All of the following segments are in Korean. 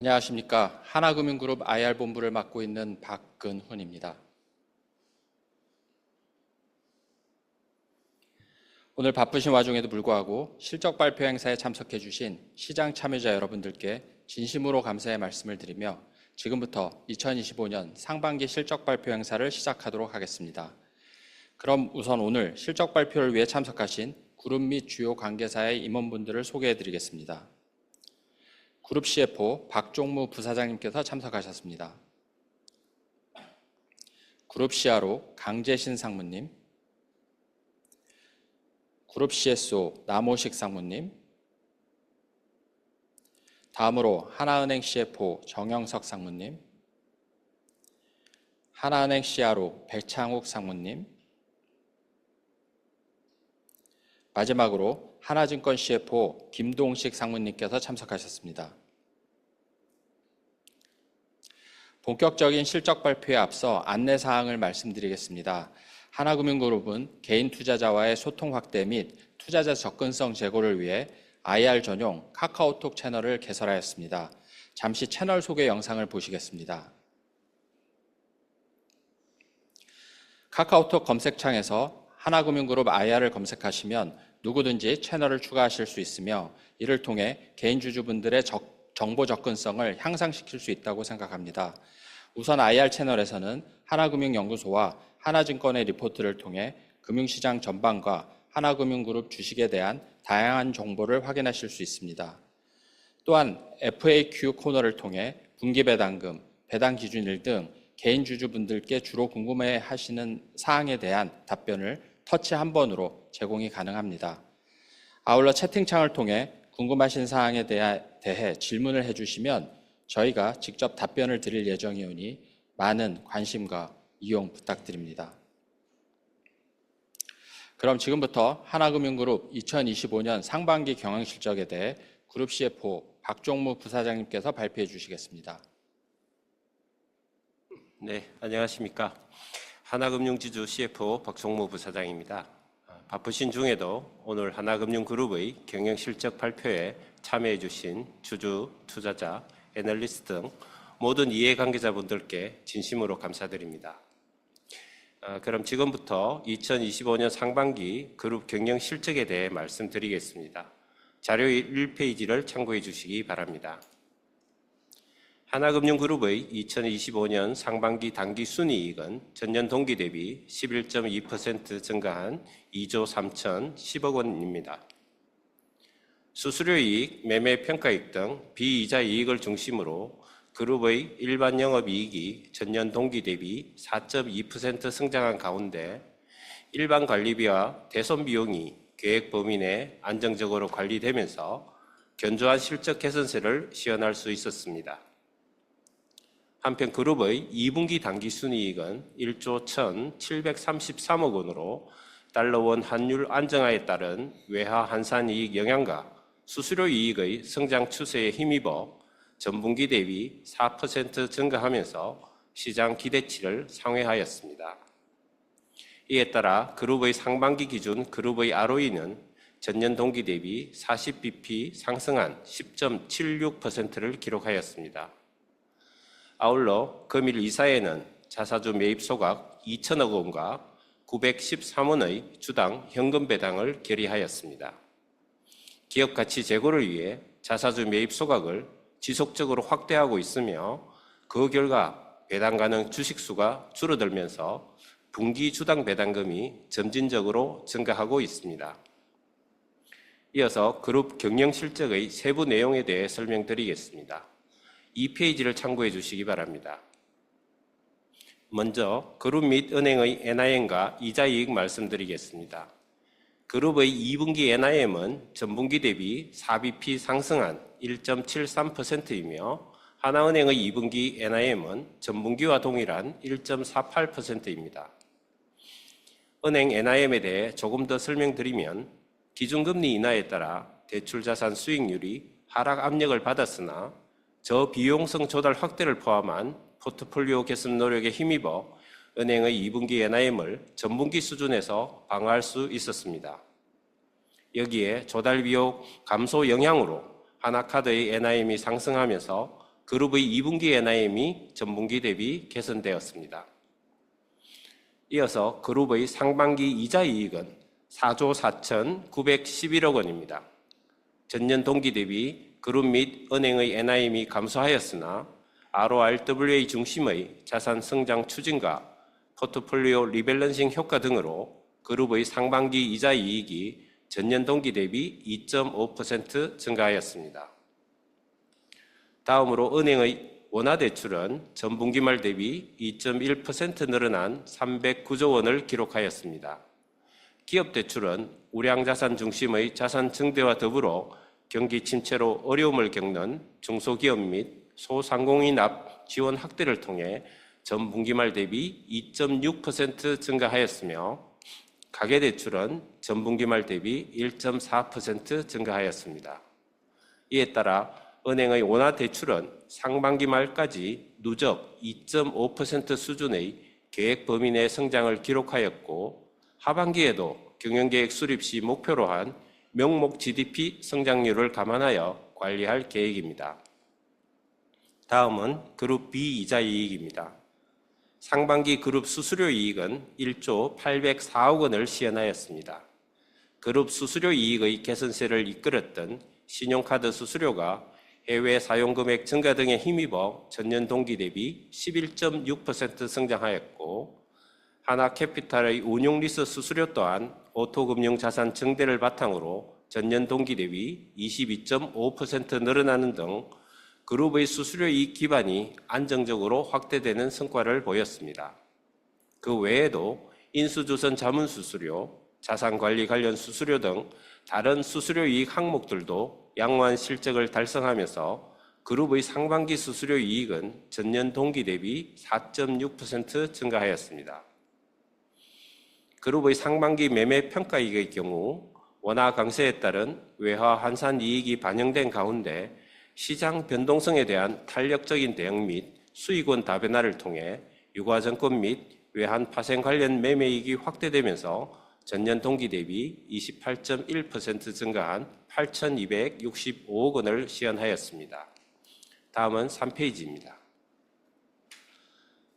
안녕하십니까. 하나금융그룹 IR본부를 맡고 있는 박근훈입니다. 오늘 바쁘신 와중에도 불구하고 실적 발표 행사에 참석해 주신 시장 참여자 여러분들께 진심으로 감사의 말씀을 드리며 지금부터 2025년 상반기 실적 발표 행사를 시작하도록 하겠습니다. 그럼 우선 오늘 실적 발표를 위해 참석하신 그룹 및 주요 관계사의 임원분들을 소개해 드리겠습니다. 그룹 CFO 박종무 부사장님께서 참석하셨습니다. 그룹 CRO 강재신 상무님, 그룹 CSO 남호식 상무님, 다음으로 하나은행 CFO 정영석 상무님, 하나은행 CRO 백창욱 상무님, 마지막으로 하나증권 CFO 김동식 상무님께서 참석하셨습니다. 본격적인 실적 발표에 앞서 안내사항을 말씀드리겠습니다. 하나금융그룹은 개인 투자자와의 소통 확대 및 투자자 접근성 제고를 위해 IR 전용 카카오톡 채널을 개설하였습니다. 잠시 채널 소개 영상을 보시겠습니다. 카카오톡 검색창에서 하나금융그룹 IR을 검색하시면 누구든지 채널을 추가하실 수 있으며 이를 통해 개인 주주분들의 정보 접근성을 향상시킬 수 있다고 생각합니다. 우선 IR 채널에서는 하나금융연구소와 하나증권의 리포트를 통해 금융시장 전반과 하나금융그룹 주식에 대한 다양한 정보를 확인하실 수 있습니다. 또한 FAQ 코너를 통해 분기배당금, 배당기준일 등 개인 주주분들께 주로 궁금해하시는 사항에 대한 답변을 터치 한 번으로 제공이 가능합니다. 아울러 채팅창을 통해 궁금하신 사항에 대해 질문을 해주시면 저희가 직접 답변을 드릴 예정이오니 많은 관심과 이용 부탁드립니다. 그럼 지금부터 하나금융그룹 2025년 상반기 경영실적에 대해 그룹 CFO 박종무 부사장님께서 발표해 주시겠습니다. 네, 안녕하십니까. 하나금융지주 CFO 박종무 부사장입니다. 바쁘신 중에도 오늘 하나금융그룹의 경영실적 발표에 참여해 주신 주주, 투자자, 애널리스트 등 모든 이해관계자분들께 진심으로 감사드립니다. 그럼 지금부터 2025년 상반기 그룹 경영실적에 대해 말씀드리겠습니다. 자료 1페이지를 참고해 주시기 바랍니다. 하나금융그룹의 2025년 상반기 당기순이익은 전년 동기 대비 11.2% 증가한 2조 3,010억 원입니다. 수수료이익, 매매평가이익 등 비이자 이익을 중심으로 그룹의 일반 영업이익이 전년 동기 대비 4.2% 성장한 가운데 일반 관리비와 대손 비용이 계획 범위 내 안정적으로 관리되면서 견조한 실적 개선세를 시현할 수 있었습니다. 한편 그룹의 2분기 당기순이익은 1조 1,733억 원으로 달러원 환율 안정화에 따른 외화 환산이익 영향과 수수료 이익의 성장 추세에 힘입어 전분기 대비 4% 증가하면서 시장 기대치를 상회하였습니다. 이에 따라 그룹의 상반기 기준 그룹의 ROE는 전년 동기 대비 40bp 상승한 10.76%를 기록하였습니다. 아울러 금일 이사에는 자사주 매입 소각 2천억 원과 913원의 주당 현금 배당을 결의하였습니다. 기업 가치 제고를 위해 자사주 매입 소각을 지속적으로 확대하고 있으며 그 결과 배당 가능 주식수가 줄어들면서 분기 주당 배당금이 점진적으로 증가하고 있습니다. 이어서 그룹 경영 실적의 세부 내용에 대해 설명드리겠습니다. 2페이지를 참고해 주시기 바랍니다. 먼저 그룹 및 은행의 NIM과 이자이익 말씀드리겠습니다. 그룹의 2분기 NIM은 전분기 대비 4bp 상승한 1.73%이며 하나은행의 2분기 NIM은 전분기와 동일한 1.48%입니다. 은행 NIM에 대해 조금 더 설명드리면 기준금리 인하에 따라 대출자산 수익률이 하락 압력을 받았으나 저비용성 조달 확대를 포함한 포트폴리오 개선 노력에 힘입어 은행의 2분기 NIM을 전분기 수준에서 방어할 수 있었습니다. 여기에 조달 비용 감소 영향으로 하나카드의 NIM이 상승하면서 그룹의 2분기 NIM이 전분기 대비 개선되었습니다. 이어서 그룹의 상반기 이자 이익은 4조 4,911억 원입니다. 전년 동기 대비 그룹 및 은행의 NIM이 감소하였으나 RORWA 중심의 자산 성장 추진과 포트폴리오 리밸런싱 효과 등으로 그룹의 상반기 이자 이익이 전년 동기 대비 2.5% 증가하였습니다. 다음으로 은행의 원화 대출은 전분기 말 대비 2.1% 늘어난 309조 원을 기록하였습니다. 기업 대출은 우량자산 중심의 자산 증대와 더불어 경기 침체로 어려움을 겪는 중소기업 및 소상공인 앞 지원 확대를 통해 전분기 말 대비 2.6% 증가하였으며 가계대출은 전분기 말 대비 1.4% 증가하였습니다. 이에 따라 은행의 원화 대출은 상반기 말까지 누적 2.5% 수준의 계획 범위 내 성장을 기록하였고 하반기에도 경영계획 수립 시 목표로 한 명목 GDP 성장률을 감안하여 관리할 계획입니다. 다음은 그룹 비이자 이익입니다. 상반기 그룹 수수료 이익은 1조 804억 원을 시현하였습니다. 그룹 수수료 이익의 개선세를 이끌었던 신용카드 수수료가 해외 사용금액 증가 등에 힘입어 전년 동기 대비 11.6% 성장하였고 하나캐피탈의 운용리스 수수료 또한 오토금융자산 증대를 바탕으로 전년 동기 대비 22.5% 늘어나는 등 그룹의 수수료 이익 기반이 안정적으로 확대되는 성과를 보였습니다. 그 외에도 인수조선 자문수수료, 자산관리 관련 수수료 등 다른 수수료 이익 항목들도 양호한 실적을 달성하면서 그룹의 상반기 수수료 이익은 전년 동기 대비 4.6% 증가하였습니다. 그룹의 상반기 매매 평가이익의 경우 원화 강세에 따른 외화 환산 이익이 반영된 가운데 시장 변동성에 대한 탄력적인 대응 및 수익원 다변화를 통해 유가증권 및 외환 파생 관련 매매이익이 확대되면서 전년 동기 대비 28.1% 증가한 8,265억 원을 시현하였습니다. 다음은 3페이지입니다.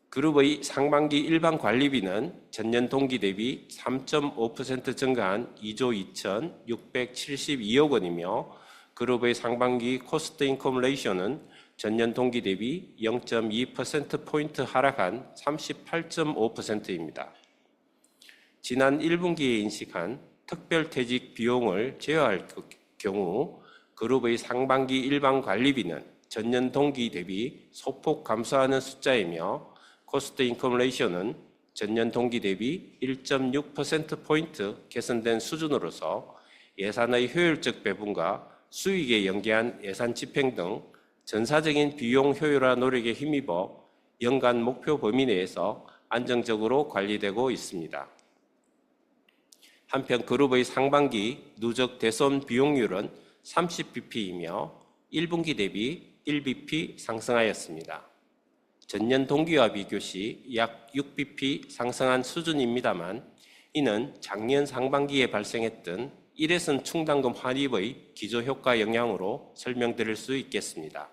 그룹의 상반기 일반 관리비는 전년 동기 대비 3.5% 증가한 2조 2,672억 원이며 그룹의 상반기 코스트 인컴 레이쇼는 전년 동기 대비 0.2%포인트 하락한 38.5%입니다. 지난 1분기에 인식한 특별퇴직 비용을 제외할 경우 그룹의 상반기 일반 관리비는 전년 동기 대비 소폭 감소하는 숫자이며 코스트 인컴 레이쇼는 전년 동기 대비 1.6%포인트 개선된 수준으로서 예산의 효율적 배분과 수익에 연계한 예산 집행 등 전사적인 비용 효율화 노력에 힘입어 연간 목표 범위 내에서 안정적으로 관리되고 있습니다. 한편 그룹의 상반기 누적 대손 비용률은 30bp이며 1분기 대비 1bp 상승하였습니다. 전년 동기와 비교 시 약 6bp 상승한 수준입니다만 이는 작년 상반기에 발생했던 일회성 충당금 환입의 기저효과 영향으로 설명드릴 수 있겠습니다.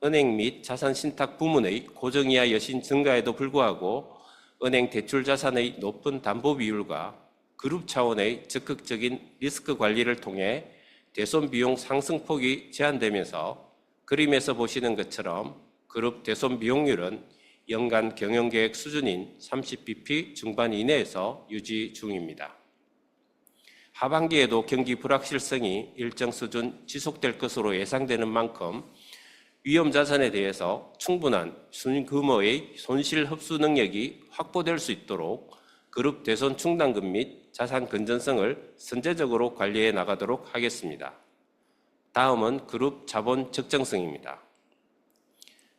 은행 및 자산신탁 부문의 고정이하 여신 증가에도 불구하고 은행 대출 자산의 높은 담보 비율과 그룹 차원의 적극적인 리스크 관리를 통해 대손 비용 상승폭이 제한되면서 그림에서 보시는 것처럼 그룹 대손 비용률은 연간 경영계획 수준인 30bp 중반 이내에서 유지 중입니다. 하반기에도 경기 불확실성이 일정 수준 지속될 것으로 예상되는 만큼 위험자산에 대해서 충분한 순규모의 손실 흡수 능력이 확보될 수 있도록 그룹 대손 충당금 및 자산 건전성을 선제적으로 관리해 나가도록 하겠습니다. 다음은 그룹 자본 적정성입니다.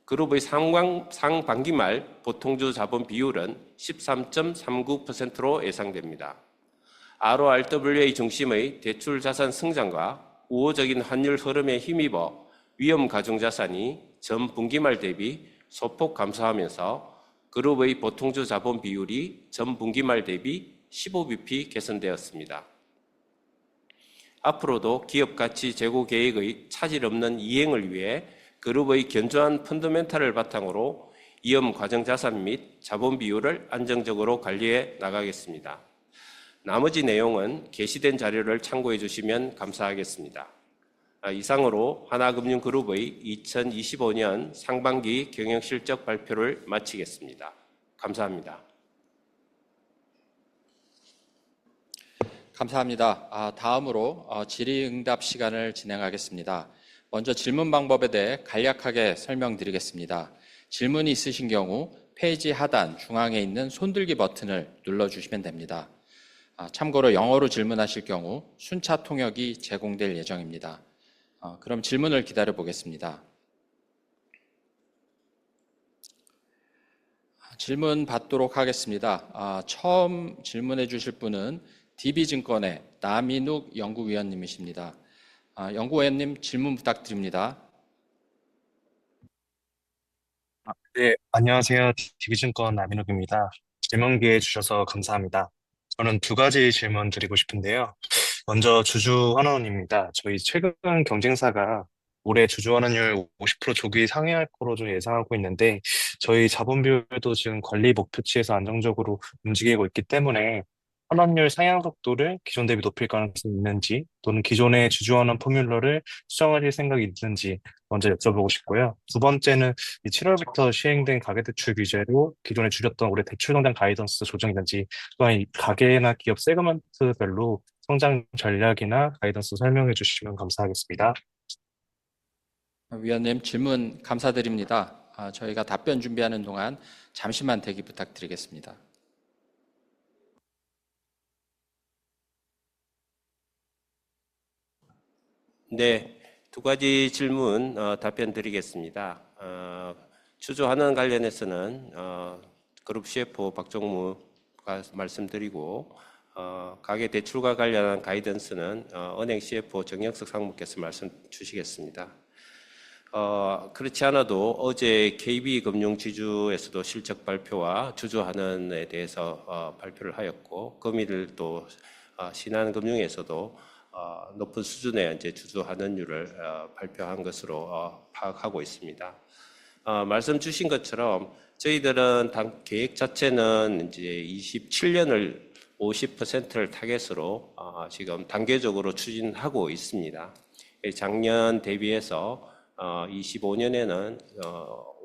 그룹의 상반기 말 보통주 자본 비율은 13.39%로 예상됩니다. RORWA 중심의 대출 자산 성장과 우호적인 환율 흐름에 힘입어 위험 가중자산이 전 분기 말 대비 소폭 감소하면서 그룹의 보통주 자본 비율이 전 분기 말 대비 15bp 개선되었습니다. 앞으로도 기업 가치 제고 계획의 차질 없는 이행을 위해 그룹의 견조한 펀더멘탈을 바탕으로 이음 과정 자산 및 자본 비율을 안정적으로 관리해 나가겠습니다. 나머지 내용은 게시된 자료를 참고해 주시면 감사하겠습니다. 이상으로 하나금융그룹의 2025년 상반기 경영실적 발표를 마치겠습니다. 감사합니다. 감사합니다. 다음으로 질의응답 시간을 진행하겠습니다. 먼저 질문 방법에 대해 간략하게 설명드리겠습니다. 질문이 있으신 경우 페이지 하단 중앙에 있는 손들기 버튼을 눌러주시면 됩니다. 참고로 영어로 질문하실 경우 순차 통역이 제공될 예정입니다. 그럼 질문을 기다려 보겠습니다. 질문 받도록 하겠습니다. 처음 질문해 주실 분은 DB증권의 나민욱 연구위원님이십니다. 연구위원님 질문 부탁드립니다. 네, 안녕하세요. 디비증권 나민욱입니다. 질문 기회 주셔서 감사합니다. 저는 두 가지 질문 드리고 싶은데요. 먼저 주주 환원입니다. 저희 최근 경쟁사가 올해 주주 환원율 50% 조기 상회할 거로 좀 예상하고 있는데 저희 자본 비율도 지금 관리 목표치에서 안정적으로 움직이고 있기 때문에 환원율 상향 속도를 기존 대비 높일 가능성이 있는지 또는 기존의 주주 환원 포뮬러를 수정하실 생각이 있는지 먼저 여쭤보고 싶고요. 두 번째는 7월부터 시행된 가계대출 규제로 기존에 줄였던 올해 대출 성장 가이던스 조정이든지 또한 이 가계나 기업 세그먼트별로 성장 전략이나 가이던스 설명해 주시면 감사하겠습니다. 위원님 질문 감사드립니다. 저희가 답변 준비하는 동안 잠시만 대기 부탁드리겠습니다. 네, 두 가지 질문 답변 드리겠습니다. 주주 환원 관련해서는 그룹 CFO 박종무가 말씀드리고 가계 대출과 관련한 가이던스는 은행 CFO 정영석 상무께서 말씀 주시겠습니다. 그렇지 않아도 어제 KB금융지주에서도 실적 발표와 주주 환원에 대해서 발표를 하였고 금일 또 신한금융에서도 높은 수준의 이제 주주 환원율을 발표한 것으로 파악하고 있습니다. 말씀 주신 것처럼 저희들은 계획 자체는 이제 27년을 50%를 타겟으로 지금 단계적으로 추진하고 있습니다. 작년 대비해서 25년에는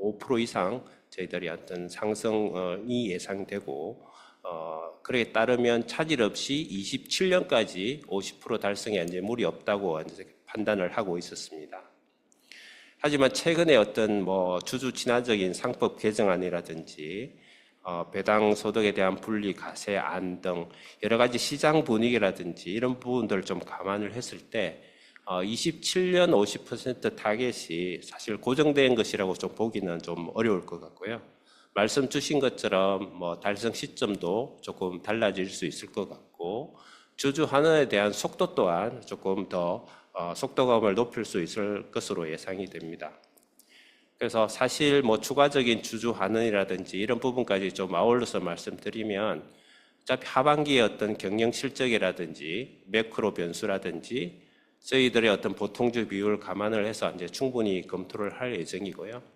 5% 이상 저희들이 어떤 상승이 예상되고 그에 따르면 차질 없이 27년까지 50% 달성에 이제 무리 없다고 이제 판단을 하고 있었습니다. 하지만 최근에 어떤 주주 친화적인 상법 개정안이라든지 배당 소득에 대한 분리 과세안 등 여러 가지 시장 분위기라든지 이런 부분들을 좀 감안을 했을 때 27년 50% 타겟이 사실 고정된 것이라고 좀 보기는 좀 어려울 것 같고요. 말씀 주신 것처럼 달성 시점도 조금 달라질 수 있을 것 같고 주주 환원에 대한 속도 또한 조금 더 속도감을 높일 수 있을 것으로 예상이 됩니다. 그래서 사실 추가적인 주주 환원이라든지 이런 부분까지 좀 아울러서 말씀드리면 어차피 하반기에 어떤 경영 실적이라든지 매크로 변수라든지 저희들의 어떤 보통주 비율 감안을 해서 이제 충분히 검토를 할 예정이고요.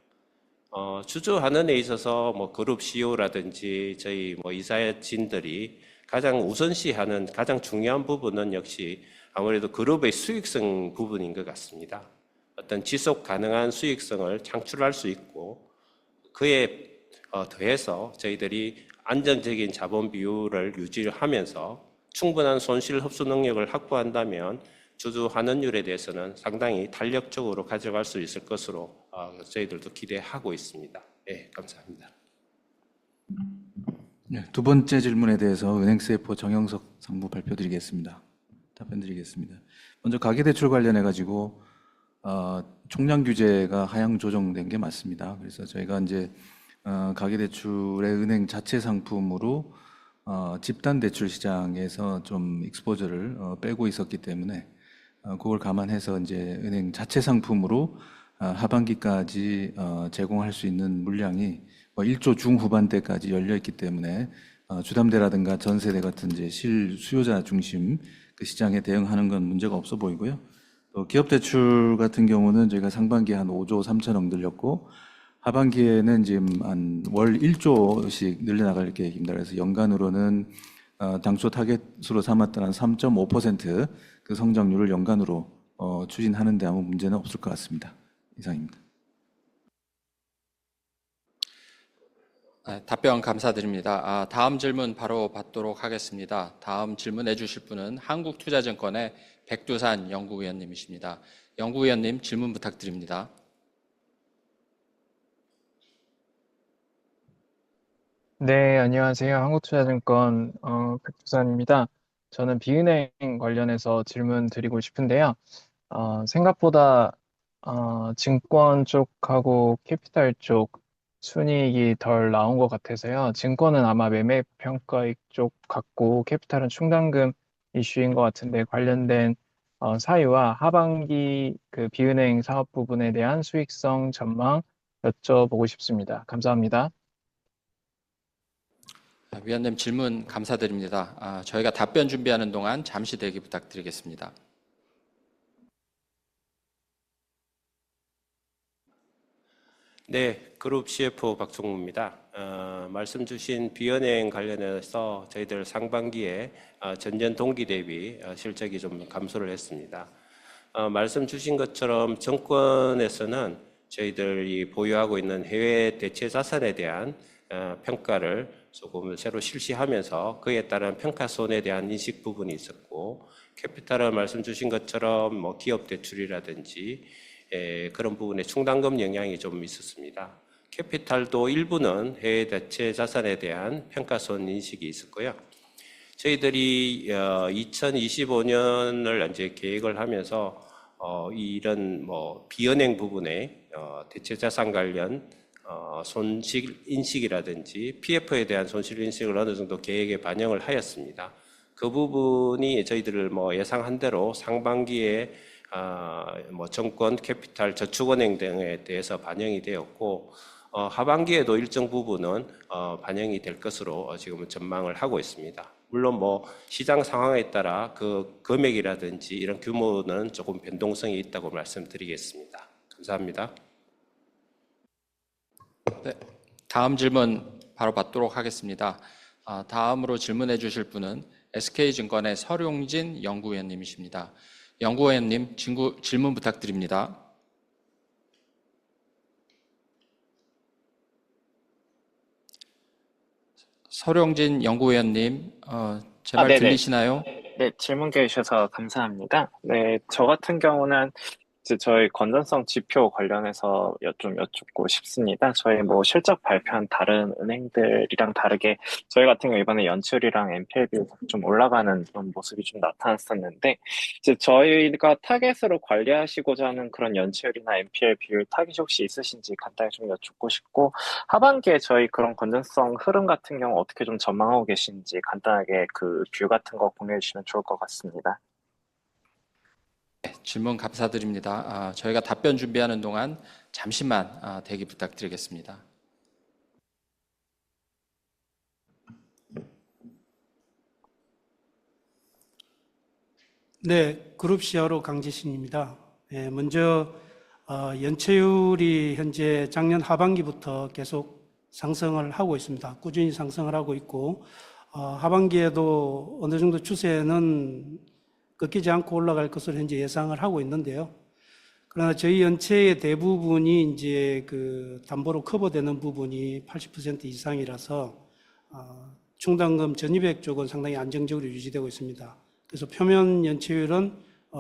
주주 환원에 있어서 그룹 CEO라든지 저희 이사진들이 가장 우선시하는 가장 중요한 부분은 역시 아무래도 그룹의 수익성 부분인 것 같습니다. 어떤 지속 가능한 수익성을 창출할 수 있고 그에 더해서 저희들이 안정적인 자본 비율을 유지하면서 충분한 손실 흡수 능력을 확보한다면 주주 환원율에 대해서는 상당히 탄력적으로 가져갈 수 있을 것으로 저희들도 기대하고 있습니다. 네, 감사합니다. 네, 두 번째 질문에 대해서 은행 CFO 정영석 상무 발표드리겠습니다. 답변드리겠습니다. 먼저 가계대출 관련해 가지고 총량 규제가 하향 조정된 게 맞습니다. 그래서 저희가 이제 가계대출의 은행 자체 상품으로 집단 대출 시장에서 좀 익스포저를 빼고 있었기 때문에 그걸 감안해서 이제 은행 자체 상품으로 하반기까지 제공할 수 있는 물량이 1조 중후반대까지 열려 있기 때문에 주담대라든가 전세대 같은 이제 실수요자 중심 그 시장에 대응하는 건 문제가 없어 보이고요. 또 또 기업 대출 같은 경우는 저희가 상반기에 한 5조 3천억 늘렸고 하반기에는 지금 한 월 1조씩 늘려나갈 계획입니다. 그래서 연간으로는 당초 타겟으로 삼았던 한 3.5%그 성장률을 연간으로 추진하는 데 아무 문제는 없을 것 같습니다. 이상입니다. 답변 감사드립니다. 다음 질문 바로 받도록 하겠습니다. 다음 질문해 주실 분은 한국투자증권의 백두산 연구위원님이십니다. 연구위원님 질문 부탁드립니다. 네, 안녕하세요. 한국투자증권 백두산입니다. 저는 비은행 관련해서 질문 드리고 싶은데요. 생각보다 증권 쪽하고 캐피탈 쪽 순이익이 덜 나온 것 같아서요. 증권은 아마 매매 평가익 쪽 같고 캐피탈은 충당금 이슈인 것 같은데 관련된 사유와 하반기 그 비은행 사업 부분에 대한 수익성 전망 여쭤보고 싶습니다. 감사합니다. 위원님 질문 감사드립니다. 저희가 답변 준비하는 동안 잠시 대기 부탁드리겠습니다. 네, 그룹 CFO 박종무입니다. 말씀 주신 비은행 관련해서 저희들 상반기에 전년 동기 대비 실적이 좀 감소를 했습니다. 말씀 주신 것처럼 정권에서는 저희들이 보유하고 있는 해외 대체 자산에 대한 평가를 조금 새로 실시하면서 그에 따른 평가손에 대한 인식 부분이 있었고, 캐피탈은 말씀 주신 것처럼 뭐 기업 대출이라든지 그런 부분에 충당금 영향이 좀 있었습니다. 캐피탈도 일부는 해외 대체 자산에 대한 평가손 인식이 있었고요. 저희들이 2025년을 이제 계획을 하면서 이런 뭐 비은행 부분에 대체 자산 관련 손실 인식이라든지 PF에 대한 손실 인식을 어느 정도 계획에 반영을 하였습니다. 그 부분이 저희들을 뭐 예상한 대로 상반기에 뭐 정권, 캐피탈, 저축은행 등에 대해서 반영이 되었고, 하반기에도 일정 부분은 반영이 될 것으로 지금은 전망을 하고 있습니다. 물론 뭐 시장 상황에 따라 그 금액이라든지 이런 규모는 조금 변동성이 있다고 말씀드리겠습니다. 감사합니다. 네, 다음 질문 바로 받도록 하겠습니다. 다음으로 질문해 주실 분은 SK증권의 설용진 연구위원님이십니다. 연구위원님 질문 부탁드립니다. 설용진 연구위원님, 제 말 네네. 들리시나요? 네, 질문 주셔서 감사합니다. 네, 저 같은 경우는 이제 저희 건전성 지표 관련해서 좀 여쭙고 싶습니다. 저희 뭐 실적 발표한 다른 은행들이랑 다르게 저희 같은 경우 이번에 연체율이랑 NPL 비율 좀 올라가는 그런 모습이 좀 나타났었는데, 이제 저희가 타겟으로 관리하시고자 하는 그런 연체율이나 NPL 비율 타겟이 혹시 있으신지 간단히 좀 여쭙고 싶고, 하반기에 저희 그런 건전성 흐름 같은 경우 어떻게 좀 전망하고 계신지 간단하게 그 뷰 같은 거 공유해 주시면 좋을 것 같습니다. 네, 질문 감사드립니다. 저희가 답변 준비하는 동안 잠시만 대기 부탁드리겠습니다. 네, 그룹 CRO 강재신입니다. 네, 먼저 연체율이 현재 작년 하반기부터 계속 상승을 하고 있습니다. 꾸준히 상승을 하고 있고, 하반기에도 어느 정도 추세는 꺾이지 않고 올라갈 것으로 현재 예상을 하고 있는데요. 그러나 저희 연체의 대부분이 이제 그 담보로 커버되는 부분이 80% 이상이라서 충당금 전입액 쪽은 상당히 안정적으로 유지되고 있습니다. 그래서 표면 연체율은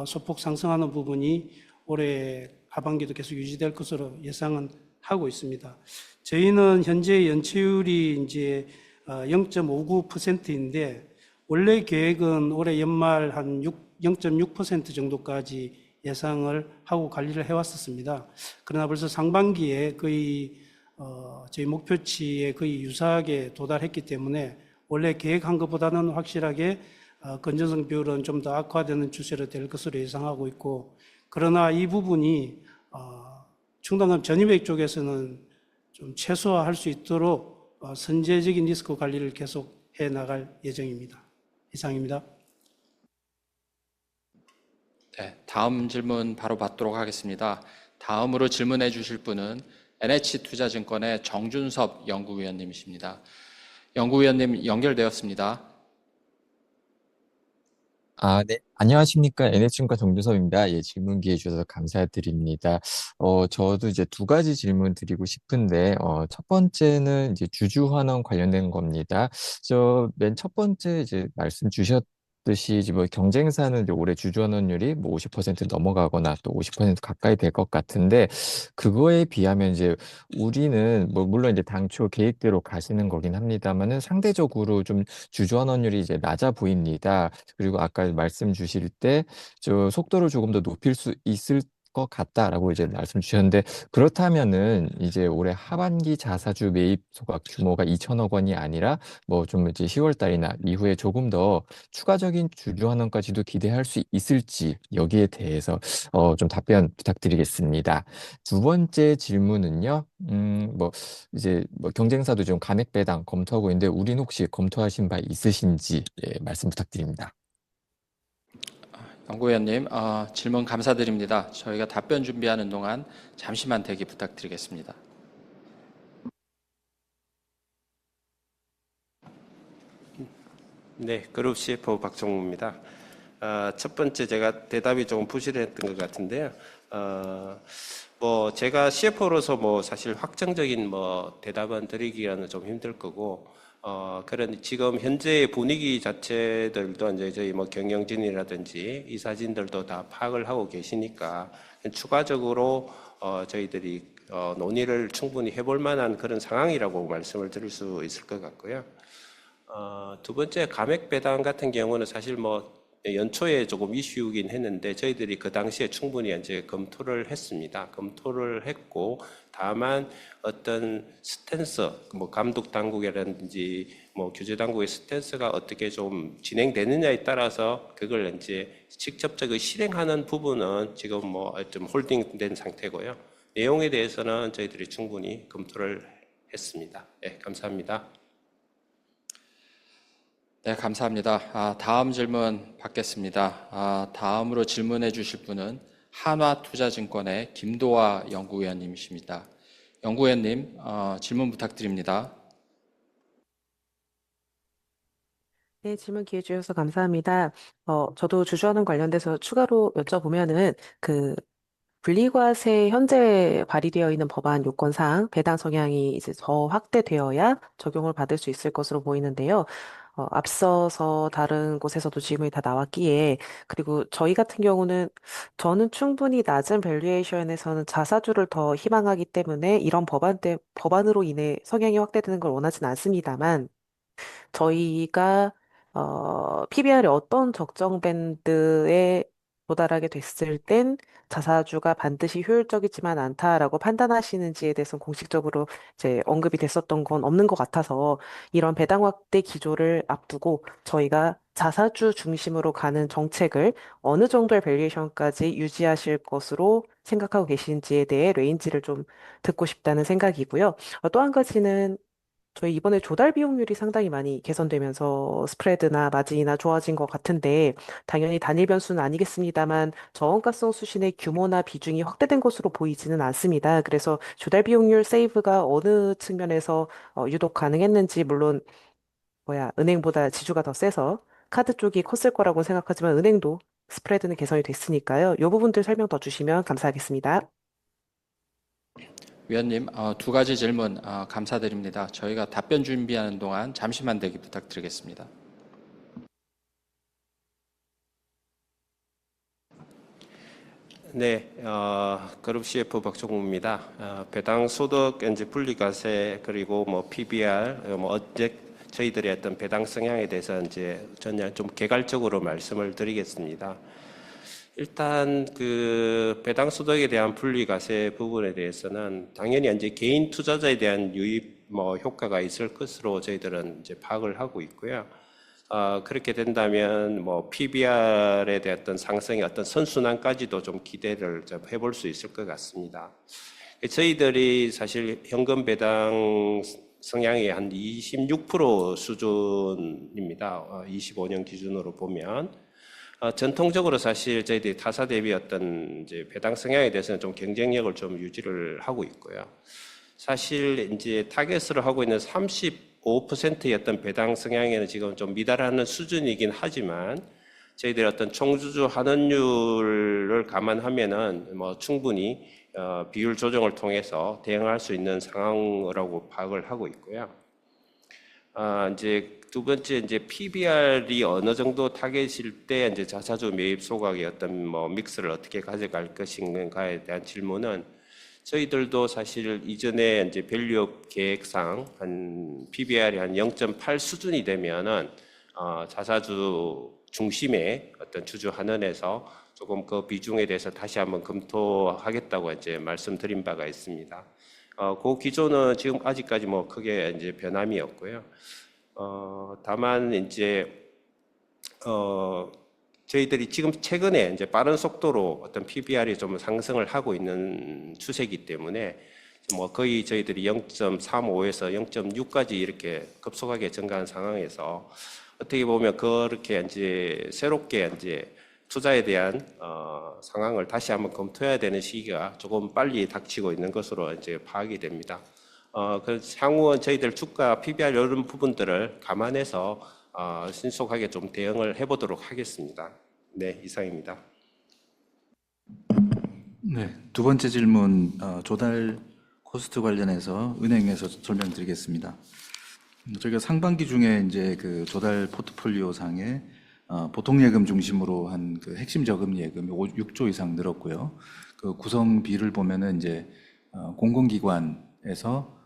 소폭 상승하는 부분이 올해 하반기도 계속 유지될 것으로 예상은 하고 있습니다. 저희는 현재 연체율이 이제 0.59%인데 원래 계획은 올해 연말 한 0.6% 정도까지 예상을 하고 관리를 해왔었습니다. 그러나 벌써 상반기에 거의 저희 목표치에 거의 유사하게 도달했기 때문에 원래 계획한 것보다는 확실하게 건전성 비율은 좀 더 악화되는 추세로 될 것으로 예상하고 있고, 그러나 이 부분이 충당금 전입액 쪽에서는 좀 최소화할 수 있도록 선제적인 리스크 관리를 계속 해 나갈 예정입니다. 이상입니다. 네, 다음 질문 바로 받도록 하겠습니다. 다음으로 질문해 주실 분은 NH투자증권의 정준섭 연구위원님이십니다. 연구위원님 연결되었습니다. 네. 안녕하십니까. NH증권 정주섭입니다. 예, 질문 기회 주셔서 감사드립니다. 저도 이제 두 가지 질문 드리고 싶은데, 첫 번째는 이제 주주환원 관련된 겁니다. 맨 첫 번째 이제 말씀 주셨듯이 이제 뭐 경쟁사는 이제 올해 주주환원율이 뭐 50% 넘어가거나 또 50% 가까이 될 것 같은데, 그거에 비하면 이제 우리는 뭐 물론 이제 당초 계획대로 가시는 거긴 합니다만은 상대적으로 좀 주주환원율이 이제 낮아 보입니다. 그리고 아까 말씀 주실 때 저 속도를 조금 더 높일 수 있을 것 같다라고 이제 말씀 주셨는데 그렇다면은 이제 올해 하반기 자사주 매입 소각 규모가 2천억 원이 아니라 뭐 좀 이제 10월 달이나 이후에 조금 더 추가적인 주주 환원까지도 기대할 수 있을지 여기에 대해서 좀 답변 부탁드리겠습니다. 두 번째 질문은요. 뭐 이제 뭐 경쟁사도 좀 감액 배당 검토하고 있는데 우린 혹시 검토하신 바 있으신지 말씀 부탁드립니다. 연구위원님, 질문 감사드립니다. 저희가 답변 준비하는 동안 잠시만 대기 부탁드리겠습니다. 네, 그룹 CFO 박종무입니다. 첫 번째 제가 대답이 조금 부실했던 것 같은데요. 뭐 제가 CFO로서 뭐 사실 확정적인 뭐 대답은 드리기는 좀 힘들 거고, 그런 지금 현재의 분위기 자체들도 이제 저희 뭐 경영진이라든지 이사진들도 다 파악을 하고 계시니까 추가적으로 저희들이 논의를 충분히 해볼 만한 그런 상황이라고 말씀을 드릴 수 있을 것 같고요. 두 번째 감액 배당 같은 경우는 사실 뭐 연초에 조금 이슈이긴 했는데 저희들이 그 당시에 충분히 이제 검토를 했습니다. 검토를 했고 다만 어떤 스탠스, 뭐 감독 당국이라든지 뭐 규제 당국의 스탠스가 어떻게 좀 진행되느냐에 따라서 그걸 이제 직접적으로 실행하는 부분은 지금 뭐 좀 홀딩된 상태고요. 내용에 대해서는 저희들이 충분히 검토를 했습니다. 네, 감사합니다. 네, 감사합니다. 다음 질문 받겠습니다. 다음으로 질문해 주실 분은 한화투자증권의 김도화 연구위원님이십니다. 연구위원님, 질문 부탁드립니다. 네, 질문 기회 주셔서 감사합니다. 저도 주주환원 관련돼서 추가로 여쭤보면은 분리과세 현재 발의되어 있는 법안 요건사항 배당 성향이 이제 더 확대되어야 적용을 받을 수 있을 것으로 보이는데요. 앞서서 다른 곳에서도 질문이 다 나왔기에 그리고 저희 같은 경우는 저는 충분히 낮은 밸류에이션에서는 자사주를 더 희망하기 때문에 이런 법안으로 인해 성향이 확대되는 걸 원하진 않습니다만 저희가 PBR이 어떤 적정 밴드에 도달하게 됐을 땐 자사주가 반드시 효율적이지만 않다라고 판단하시는지에 대해서는 공식적으로 이제 언급이 됐었던 건 없는 것 같아서 이런 배당 확대 기조를 앞두고 저희가 자사주 중심으로 가는 정책을 어느 정도의 밸류에이션까지 유지하실 것으로 생각하고 계신지에 대해 레인지를 좀 듣고 싶다는 생각이고요. 또 한 가지는 저희 이번에 조달 비용률이 상당히 많이 개선되면서 스프레드나 마진이나 좋아진 것 같은데 당연히 단일 변수는 아니겠습니다만 저원가성 수신의 규모나 비중이 확대된 것으로 보이지는 않습니다. 그래서 조달 비용률 세이브가 어느 측면에서 유독 가능했는지 물론 은행보다 지주가 더 세서 카드 쪽이 컸을 거라고 생각하지만 은행도 스프레드는 개선이 됐으니까요. 이 부분들 설명 더 주시면 감사하겠습니다. 위원님, 두 가지 질문 감사드립니다. 저희가 답변 준비하는 동안 잠시만 대기 부탁드리겠습니다. 네, 그룹 CF 박종무입니다. 배당 소득 이제 분리과세 그리고 뭐 PBR 저희들의 어떤 배당 성향에 대해서 이제 전혀 좀 개괄적으로 말씀을 드리겠습니다. 일단 그 배당 소득에 대한 분리과세 부분에 대해서는 당연히 이제 개인 투자자에 대한 유입 효과가 있을 것으로 저희들은 이제 파악을 하고 있고요. 그렇게 된다면 뭐 PBR에 대한 어떤 상승의 어떤 선순환까지도 좀 기대를 좀 해볼 수 있을 것 같습니다. 저희들이 사실 현금 배당 성향이 한 26% 수준입니다. 25년 기준으로 보면. 전통적으로 사실 저희들이 타사 대비 어떤 이제 배당 성향에 대해서는 좀 경쟁력을 좀 유지를 하고 있고요. 사실 이제 타겟으로 하고 있는 35%의 어떤 배당 성향에는 지금 좀 미달하는 수준이긴 하지만 저희들이 어떤 총주주 환원율을 감안하면은 뭐 충분히 비율 조정을 통해서 대응할 수 있는 상황이라고 파악을 하고 있고요. 이제 두 번째 이제 PBR이 어느 정도 타겟일 때 이제 자사주 매입 소각의 어떤 뭐 믹스를 어떻게 가져갈 것인가에 대한 질문은 저희들도 사실 이전에 이제 밸류업 계획상 한 PBR이 한 0.8 수준이 되면은 자사주 중심의 어떤 주주 환원에서 조금 그 비중에 대해서 다시 한번 검토하겠다고 이제 말씀드린 바가 있습니다. 그 기조는 지금 아직까지 뭐 크게 이제 변함이 없고요. 다만 이제 저희들이 지금 최근에 이제 빠른 속도로 어떤 PBR이 좀 상승을 하고 있는 추세이기 때문에 뭐 거의 저희들이 0.35에서 0.6까지 이렇게 급속하게 증가한 상황에서 어떻게 보면 그렇게 이제 새롭게 이제 투자에 대한 상황을 다시 한번 검토해야 되는 시기가 조금 빨리 닥치고 있는 것으로 이제 파악이 됩니다. 그래서 향후 저희들 주가 PBR 이런 부분들을 감안해서 신속하게 좀 대응을 해보도록 하겠습니다. 네, 이상입니다. 네, 두 번째 질문 조달 코스트 관련해서 은행에서 설명드리겠습니다. 저희가 상반기 중에 이제 그 조달 포트폴리오 상에 보통 예금 중심으로 한 그 핵심 저금 예금이 6조 이상 늘었고요. 그 구성비를 보면은 이제 공공기관에서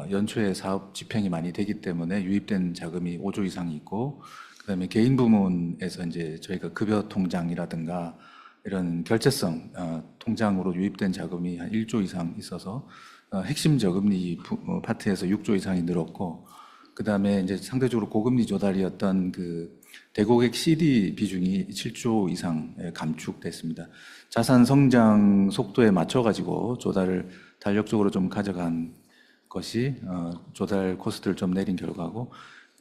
연초에 사업 집행이 많이 되기 때문에 유입된 자금이 5조 이상이 있고, 그다음에 개인 부문에서 이제 저희가 급여 통장이라든가 이런 결제성 통장으로 유입된 자금이 한 1조 이상 있어서 핵심 저금리 파트에서 6조 이상이 늘었고, 그다음에 이제 상대적으로 고금리 조달이었던 그 대고객 CD 비중이 7조 이상 감축됐습니다. 자산 성장 속도에 맞춰 가지고 조달을 탄력적으로 좀 가져간 것이 조달 코스트를 좀 내린 결과고,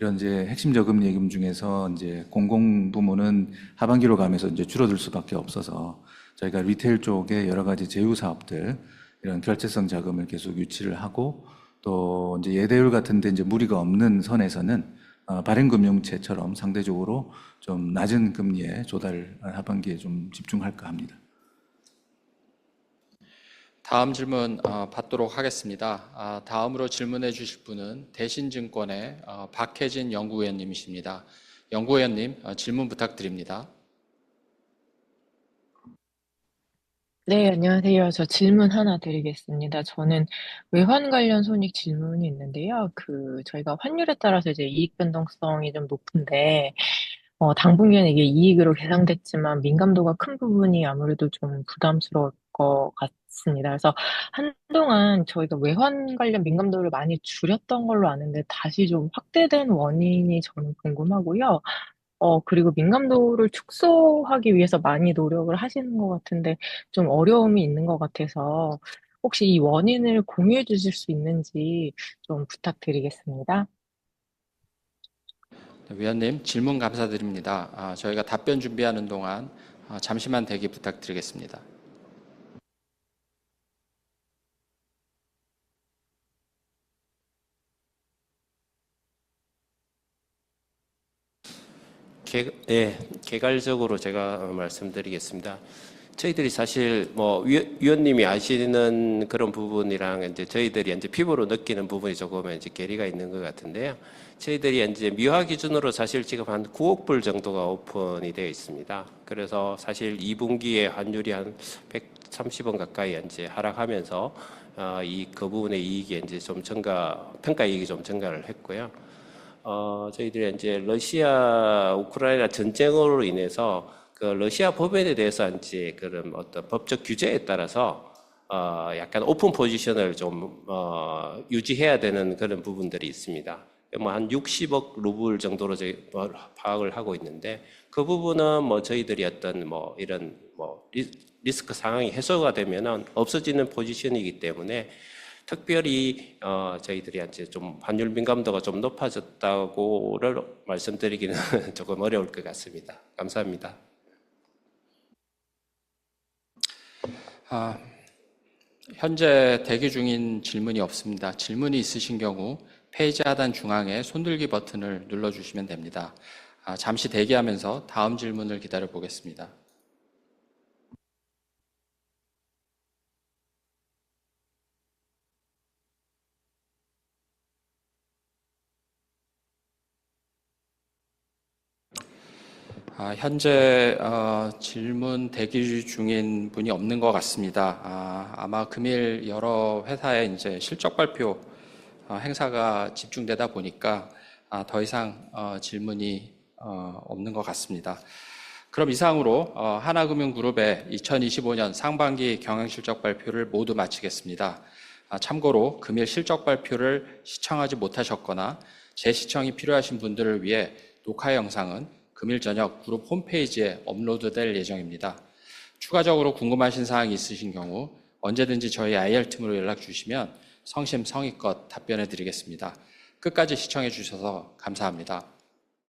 이런 이제 핵심 저금 예금 중에서 이제 공공 부문은 하반기로 가면서 이제 줄어들 수밖에 없어서 저희가 리테일 쪽에 여러 가지 제휴 사업들 이런 결제성 자금을 계속 유치를 하고, 또 이제 예대율 같은데 이제 무리가 없는 선에서는 발행금융채처럼 상대적으로 좀 낮은 금리에 조달 하반기에 좀 집중할까 합니다. 다음 질문 받도록 하겠습니다. 다음으로 질문해 주실 분은 대신증권의 박혜진 연구위원님이십니다. 연구위원님, 질문 부탁드립니다. 네, 안녕하세요. 저 질문 하나 드리겠습니다. 저는 외환 관련 손익 질문이 있는데요. 저희가 환율에 따라서 이제 이익 변동성이 좀 높은데, 당분기에는 이게 이익으로 계상됐지만 민감도가 큰 부분이 아무래도 좀 부담스러울 것 같습니다. 그래서 한동안 저희가 외환 관련 민감도를 많이 줄였던 걸로 아는데 다시 좀 확대된 원인이 저는 궁금하고요. 그리고 민감도를 축소하기 위해서 많이 노력을 하시는 것 같은데 좀 어려움이 있는 것 같아서 혹시 이 원인을 공유해 주실 수 있는지 좀 부탁드리겠습니다. 위원님, 질문 감사드립니다. 저희가 답변 준비하는 동안 잠시만 대기 부탁드리겠습니다. 개괄적으로 제가 말씀드리겠습니다. 저희들이 사실 뭐 위원님이 아시는 그런 부분이랑 이제 저희들이 이제 피부로 느끼는 부분이 조금 이제 괴리가 있는 것 같은데요. 저희들이 이제 미화 기준으로 사실 지금 한 9억 불 정도가 오픈이 되어 있습니다. 그래서 사실 2분기에 환율이 한 130원 가까이 이제 하락하면서 그 부분의 이익이 이제 좀 평가 이익이 좀 증가를 했고요. 저희들이 이제 러시아 우크라이나 전쟁으로 인해서 그 러시아 법인에 대해서 이제 그런 어떤 법적 규제에 따라서 약간 오픈 포지션을 좀 유지해야 되는 그런 부분들이 있습니다. 뭐 한 60억 루블 정도로 저희 파악을 하고 있는데, 그 부분은 뭐 저희들이 어떤 뭐 이런 뭐 리스크 상황이 해소가 되면은 없어지는 포지션이기 때문에 특별히 저희들이 이제 좀 환율 민감도가 좀 높아졌다고를 말씀드리기는 조금 어려울 것 같습니다. 감사합니다. 현재 대기 중인 질문이 없습니다. 질문이 있으신 경우 페이지 하단 중앙에 손들기 버튼을 눌러주시면 됩니다. 잠시 대기하면서 다음 질문을 기다려 보겠습니다. 현재 질문 대기 중인 분이 없는 것 같습니다. 아마 금일 여러 회사의 이제 실적 발표 행사가 집중되다 보니까 더 이상 질문이 없는 것 같습니다. 그럼 이상으로 하나금융그룹의 2025년 상반기 경영실적 발표를 모두 마치겠습니다. 참고로 금일 실적 발표를 시청하지 못하셨거나 재시청이 필요하신 분들을 위해 녹화 영상은 금일 저녁 그룹 홈페이지에 업로드될 예정입니다. 추가적으로 궁금하신 사항이 있으신 경우 언제든지 저희 IR팀으로 연락 주시면 성심성의껏 답변해 드리겠습니다. 끝까지 시청해 주셔서 감사합니다.